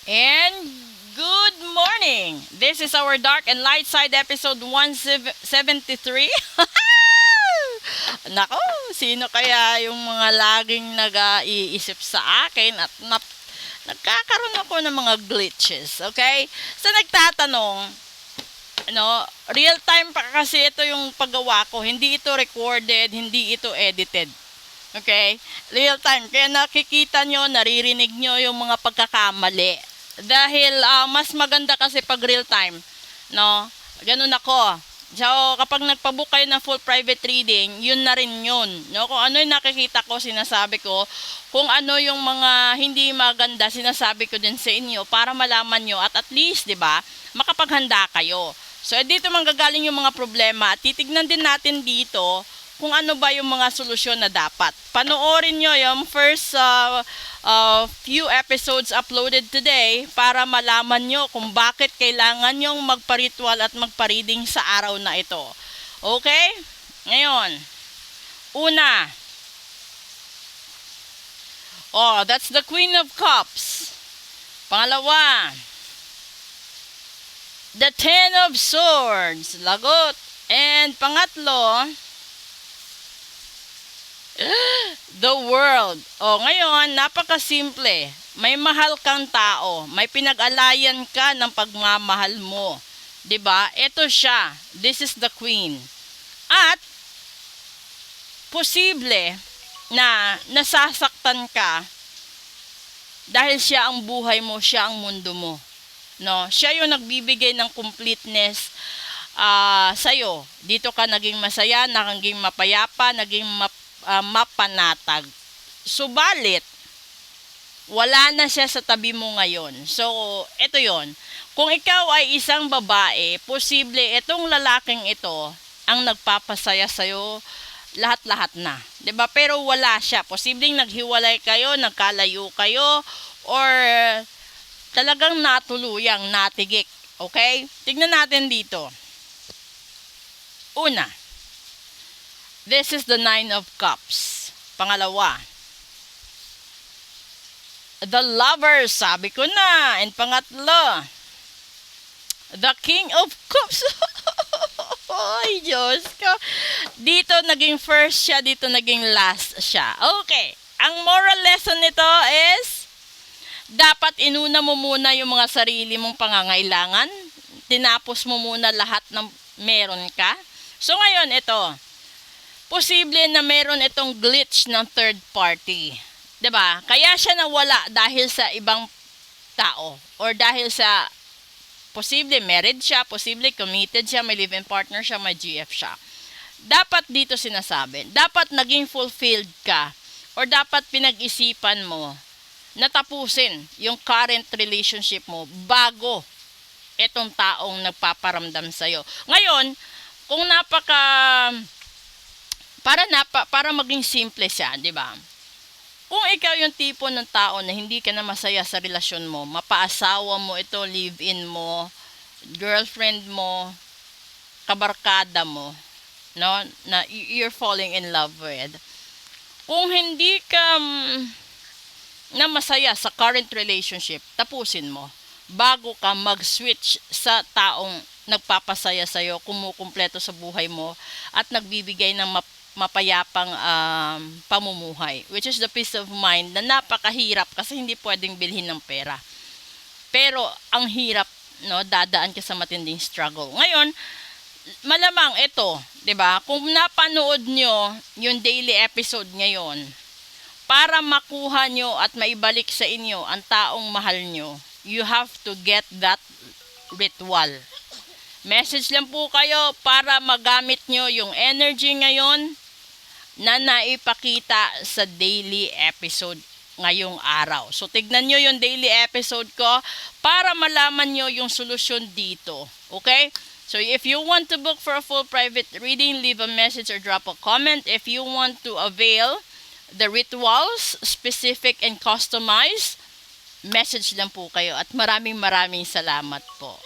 And good morning! This is our Dark and Light Side episode 173. Nako, sino kaya yung mga laging nag-iisip sa akin at nagkakaroon ako ng mga glitches, okay? So nagtatanong, real time pa kasi ito yung paggawa ko. Hindi ito recorded, hindi ito edited. Okay? Real time. Kaya nakikita nyo, naririnig nyo yung mga pagkakamali. Dahil mas maganda kasi pag real time. No? Ganun ako. So, kapag nagpabook kayo ng full private reading, yun na rin yun. No? Kung ano yung nakikita ko, sinasabi ko. Kung ano yung mga hindi maganda, sinasabi ko din sa inyo para malaman nyo at least, di ba, makapaghanda kayo. So, dito manggagaling yung mga problema at titignan din natin dito kung ano ba yung mga solusyon na dapat. Panoorin nyo yung first few episodes uploaded today para malaman nyo kung bakit kailangan nyong magpa-ritual at magpa-reading sa araw na ito. Okay? Ngayon, una. That's the Queen of Cups. Pangalawa, the Ten of Swords. Lagot. And pangatlo, the World. Ngayon, napakasimple. May mahal kang tao. May pinag-alayan ka ng pagmamahal mo. 'Di ba? Ito siya. This is the Queen. At posible na nasasaktan ka dahil siya ang buhay mo, siya ang mundo mo. No? Siya yung nagbibigay ng completeness sa'yo. Dito ka naging masaya, naging mapayapa, naging mapanatag. Subalit, wala na siya sa tabi mo ngayon. So, ito yon. Kung ikaw ay isang babae, posible itong lalaking ito ang nagpapasaya sa'yo lahat-lahat na. 'Di ba? Pero wala siya. Posibleng naghiwalay kayo, nagkalayo kayo, or talagang natuluyang natigik. Okay? Tignan natin dito. Una, this is the Nine of Cups. Pangalawa, the Lovers. Sabi ko na. And pangatlo, the King of Cups. Ay, Diyos ko. Dito naging first siya, dito naging last siya. Okay. Ang moral lesson nito is, dapat inuna mo muna yung mga sarili mong pangangailangan. Tinapos mo muna lahat ng meron ka. So ngayon, ito. Posible na meron itong glitch ng third party. 'Di ba? Kaya siya nawala dahil sa ibang tao or dahil sa posible married siya, posible committed siya, may live-in partner siya, may GF siya. Dapat dito sinasabi, dapat naging fulfilled ka or dapat pinag-isipan mo na tapusin yung current relationship mo bago itong taong nagpaparamdam sa'yo. Ngayon, kung para maging simple siya, 'di ba? Kung ikaw yung tipo ng tao na hindi ka na masaya sa relasyon mo, mapaasawa mo ito, live-in mo, girlfriend mo, kabarkada mo, no, na you're falling in love with. Kung hindi ka na masaya sa current relationship, tapusin mo bago ka mag-switch sa taong nagpapasaya sa'yo, kumukumpleto sa buhay mo, at nagbibigay ng mapayapang pamumuhay, which is the peace of mind na napakahirap kasi hindi pwedeng bilhin ng pera. Pero ang hirap, no, dadaan ka sa matinding struggle. Ngayon, malamang ito, 'di ba? Kung napanood nyo yung daily episode ngayon, para makuha nyo at maibalik sa inyo ang taong mahal nyo, you have to get that ritual. Message lang po kayo para magamit nyo yung energy ngayon na naipakita sa daily episode ngayong araw. So, tignan nyo yung daily episode ko para malaman nyo yung solusyon dito. Okay? So, if you want to book for a full private reading, leave a message or drop a comment. If you want to avail the rituals, specific and customized, message lang po kayo. At maraming salamat po.